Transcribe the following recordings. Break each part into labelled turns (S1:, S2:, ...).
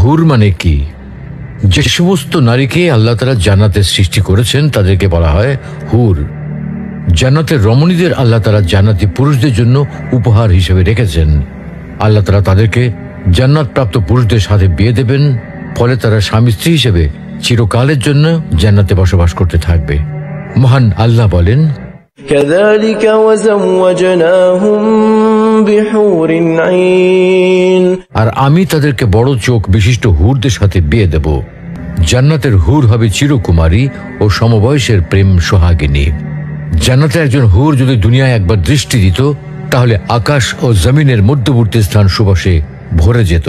S1: হুর মানে কি? যে সমস্ত নারীকে আল্লাহ তাআলা জান্নাতে সৃষ্টি করেছেন তাদেরকে বলা হয় হুর। জান্নাতের রমণীদের আল্লাহ তাআলা জান্নাতি পুরুষদের জন্য উপহার হিসেবে রেখেছেন। আল্লাহ তাআলা তাদেরকে জান্নাত প্রাপ্ত পুরুষদের সাথে বিয়ে দেবেন, ফলে তারা স্বামী স্ত্রী হিসেবে চিরকালের জন্য জান্নাতে বসবাস করতে থাকবে। মহান আল্লাহ বলেন,
S2: كذلك وزوجناهم بحور عين,
S1: আর আমি তাদেরকে বড় চোখ বিশিষ্ট হুরদের সাথে বিয়ে দেব। জান্নাতের হুর হবে চিরকুমারী ও সমবয়সের প্রেম সোহাগিনী। জান্নাতে একজন হুর যদি দুনিয়ায় একবার দৃষ্টি দিত, তাহলে আকাশ ও জমিনের মধ্যবর্তী স্থান সুবাসে ভরে যেত।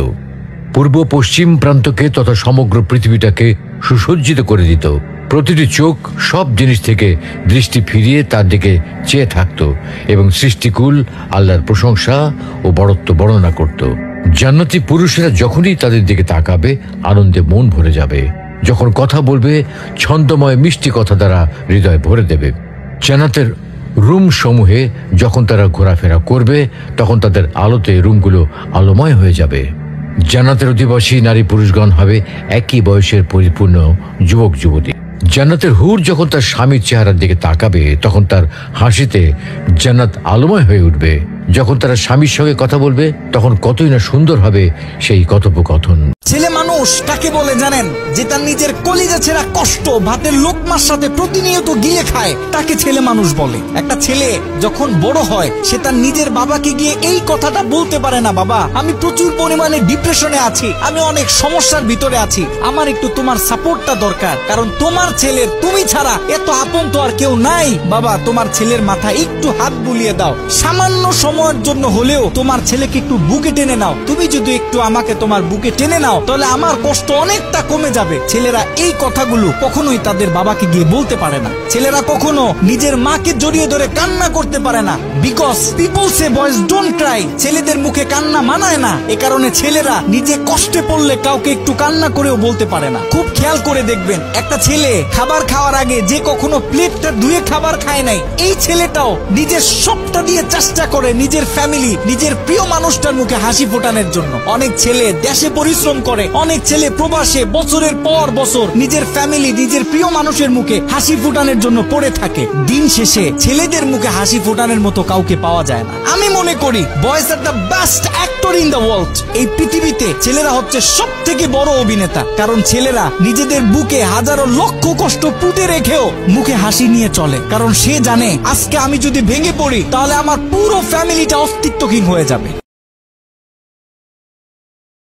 S1: পূর্ব পশ্চিম প্রান্তকে তথা সমগ্র পৃথিবীটাকে সুসজ্জিত করে দিত। প্রতিটি চোখ সব জিনিস থেকে দৃষ্টি ফিরিয়ে তার দিকে চেয়ে থাকত এবং সৃষ্টিকুল আল্লাহর প্রশংসা ও বড়ত্ব বর্ণনা করত। জান্নাতি পুরুষেরা যখনই তাদের দিকে তাকাবে, আনন্দে মন ভরে যাবে। যখন কথা বলবে, ছন্দময় মিষ্টি কথা দ্বারা হৃদয় ভরে দেবে। জান্নাতের রুম সমূহে যখন তারা ঘোরাফেরা করবে, তখন তাদের আলোতে রুমগুলো আলোময় হয়ে যাবে। জান্নাতের অধিবাসী নারী পুরুষগণ হবে একই বয়সের পরিপূর্ণ যুবক যুবতী। জান্নাতের হুর যখন তার স্বামীর চেহারার দিকে তাকাবে, তখন তার হাসিতে জান্নাত আলোময় হয়ে উঠবে। যখন তারা স্বামীর সঙ্গে কথা বলবে, তখন কতই না সুন্দর হবে সেই কথোপকথন।
S3: ছেলে মানুষ কাকে বলে জানেন? যে তার নিজের কলিজা ছেঁড়া কষ্ট ভাতের লোকমার সাথে প্রতিনিয়ত গিলে খায়, তাকে ছেলে মানুষ বলে। একটা ছেলে যখন বড় হয়, সে তার নিজের বাবাকে গিয়ে এই কথাটা বলতে পারে না, বাবা আমি প্রচুর পরিমাণে ডিপ্রেশনে আছি, আমি অনেক সমস্যার ভিতরে আছি, আমার একটু তোমার সাপোর্টটা দরকার, কারণ তোমার ছেলের তুমি ছাড়া এত আপন তো আর কেউ নাই। বাবা তোমার ছেলের মাথায় একটু হাত বুলিয়ে দাও, সামান্য সময়ের জন্য হলেও তোমার ছেলেকে একটু বুকে টেনে নাও। তুমি যদি একটু আমাকে তোমার বুকে টেনে নাও, তাহলে আমার কষ্ট অনেকটা কমে যাবে। ছেলেরা এই কথাগুলো কখনোই তাদের বাবাকে গিয়ে বলতে পারে না। ছেলেরা কখনো নিজের মাকে জড়িয়ে ধরে কান্না করতে পারে না, because people say boys don't Cry. ছেলেদের মুখে কান্না মানায় না, এ কারণে ছেলেরা নিজে কষ্টে পড়লে কাউকে একটু কান্না করেও বলতে পারে না। খুব খেয়াল করে দেখবেন, একটা ছেলে খাবার খাওয়ার আগে যে কখনো প্লেটটা ধুয়ে খাবার খায় নাই, এই ছেলেটাও নিজের সবটা দিয়ে চেষ্টা করে নিজের ফ্যামিলি, নিজের প্রিয় মানুষটার মুখে হাসি ফোটানোর জন্য। অনেক ছেলে দেশে পরিশ্রম করে, অনেক ছেলে প্রবাসে বছরের পর বছর নিজের ফ্যামিলি, নিজের প্রিয় মানুষের মুখে হাসি ফোটানোর জন্য পড়ে থাকে। দিন শেষে ছেলেদের মুখে হাসি ফোটানোর মতো কাউকে পাওয়া যায় না। আমি মনে করি boys are the best actor in the world. এই পৃথিবীতে ছেলেরা হচ্ছে সব থেকে বড় অভিনেতা, কারণ ছেলেরা নিজেদের বুকে হাজারো লক্ষ কষ্ট পুঁতে রেখেও মুখে হাসি নিয়ে চলে, কারণ সে জানে আজকে আমি যদি ভেঙে পড়ি, তাহলে আমার পুরো ফ্যামিলিটা অস্তিত্বহীন হয়ে যাবে।